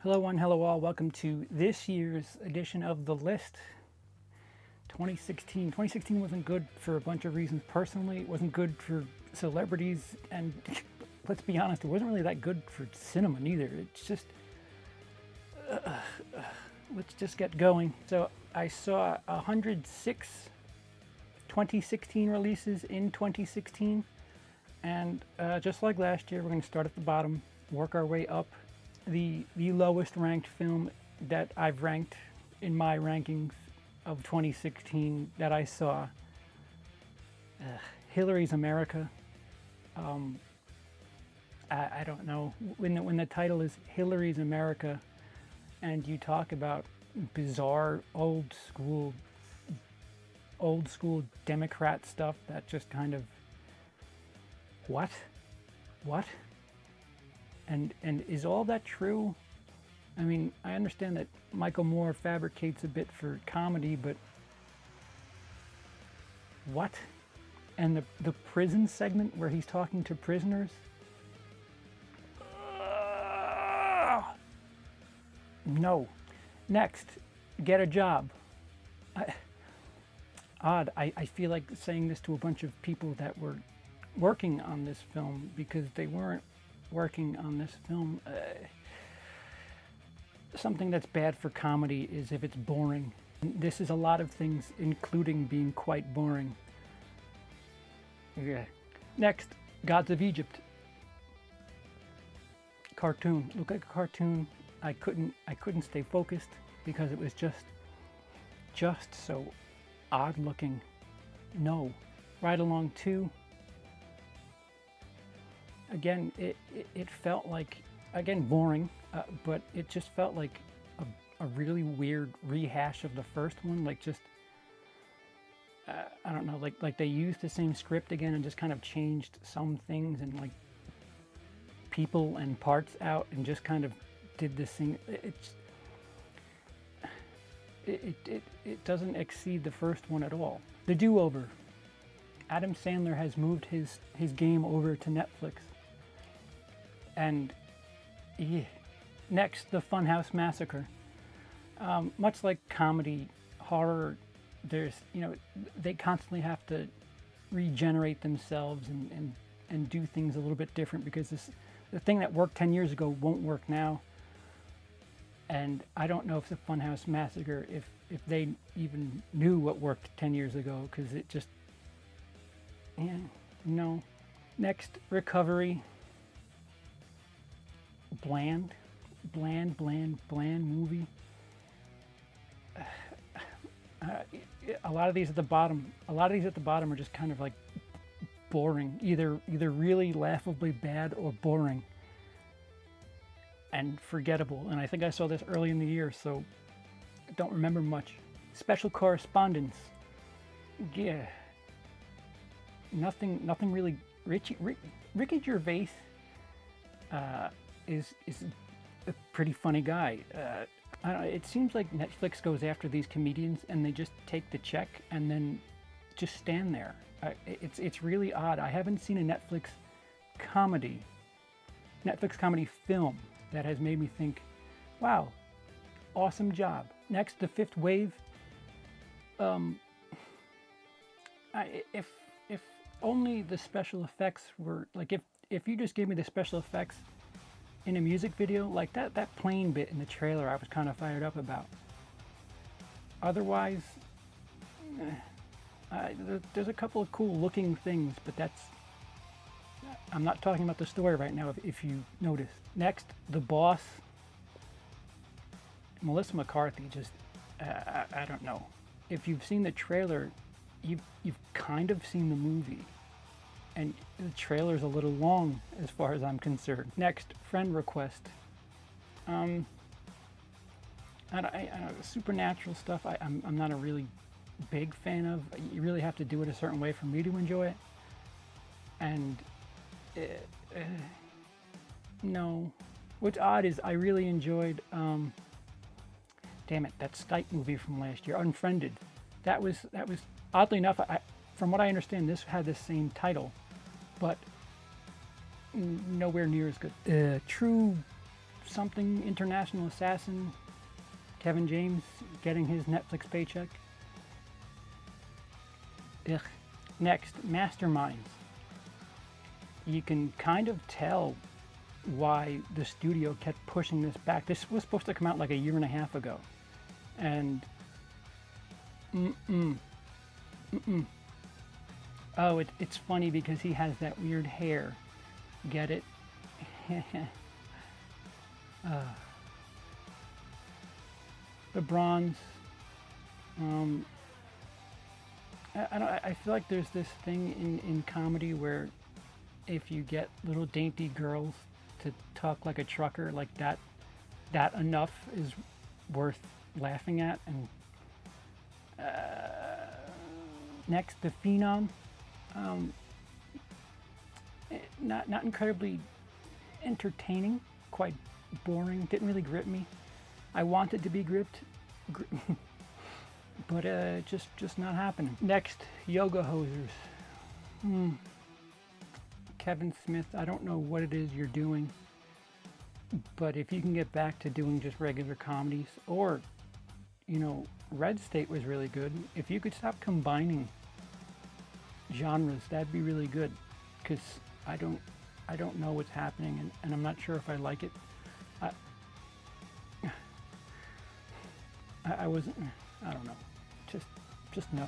Hello one, hello all. Welcome to this year's edition of The List. 2016 wasn't good for a bunch of reasons. Personally, it wasn't good for celebrities, and let's be honest, it wasn't really that good for cinema neither. It's just, let's just get going. So I saw 106 2016 releases in 2016, and just like last year, we're going to start at the bottom, work our way up. The lowest ranked film that I've ranked in my rankings of 2016 that I saw, Hillary's America. I don't know, when the title is Hillary's America and you talk about bizarre old school Democrat stuff, that just kind of, what? And is all that true? I mean, I understand that Michael Moore fabricates a bit for comedy, but what? And the prison segment where he's talking to prisoners? No. Next, Get a Job. I feel like saying this to a bunch of people that were working on this film, because they weren't working on this film. Something that's bad for comedy is if it's boring. This is a lot of things, including being quite boring. Yeah. Next, Gods of Egypt. Cartoon. Look like a cartoon. I couldn't stay focused because it was just so odd looking. No. Ride Along 2. Again, it felt like, again, boring, but it just felt like a really weird rehash of the first one. Like, just, I don't know, like they used the same script again and just kind of changed some things and like people and parts out and just kind of did this thing. It doesn't exceed the first one at all. The Do-Over. Adam Sandler has moved his game over to Netflix. And yeah. Next, The Funhouse Massacre. Much like comedy, horror, there's, they constantly have to regenerate themselves and do things a little bit different, because the thing that worked 10 years ago won't work now. And I don't know if The Funhouse Massacre, if they even knew what worked 10 years ago, because it just, yeah, no. Next, Recovery. Bland movie. A lot of these at the bottom are just kind of like boring, either really laughably bad or boring and forgettable. And I think I saw this early in the year, so I don't remember much. Special Correspondence. Yeah, nothing really. Ricky Gervais is a pretty funny guy. I don't know, it seems like Netflix goes after these comedians and they just take the check and then just stand there. It's really odd. I haven't seen a Netflix comedy film that has made me think, wow, awesome job. Next, The Fifth Wave. If only the special effects were, like, if you just gave me the special effects in a music video, like that plane bit in the trailer, I was kind of fired up about. Otherwise, there's a couple of cool looking things, but I'm not talking about the story right now, if you notice. Next, The Boss. Melissa McCarthy, just, I don't know. If you've seen the trailer, you've kind of seen the movie. And the trailer's a little long as far as I'm concerned. Next, Friend Request. I don't know, supernatural stuff I'm not a really big fan of. You really have to do it a certain way for me to enjoy it. And no. What's odd is I really enjoyed, damn it, that Skype movie from last year, Unfriended. That was oddly enough, from what I understand, this had the same title, but nowhere near as good. True something international assassin, Kevin James, getting his Netflix paycheck. Ugh. Next, Masterminds. You can kind of tell why the studio kept pushing this back. This was supposed to come out like a year and a half ago. And oh, it's funny because he has that weird hair. Get it? The Bronze. I feel like there's this thing in comedy where if you get little dainty girls to talk like a trucker, like that enough is worth laughing at. And next, The Phenom. Not incredibly entertaining, quite boring, didn't really grip me. I wanted to be gripped, but just not happening. Next, Yoga Hosers. Kevin Smith, I don't know what it is you're doing, but if you can get back to doing just regular comedies, or, you know, Red State was really good. If you could stop combining genres, that'd be really good, because I don't know what's happening, and I'm not sure if I like it. I wasn't, I don't know, just no.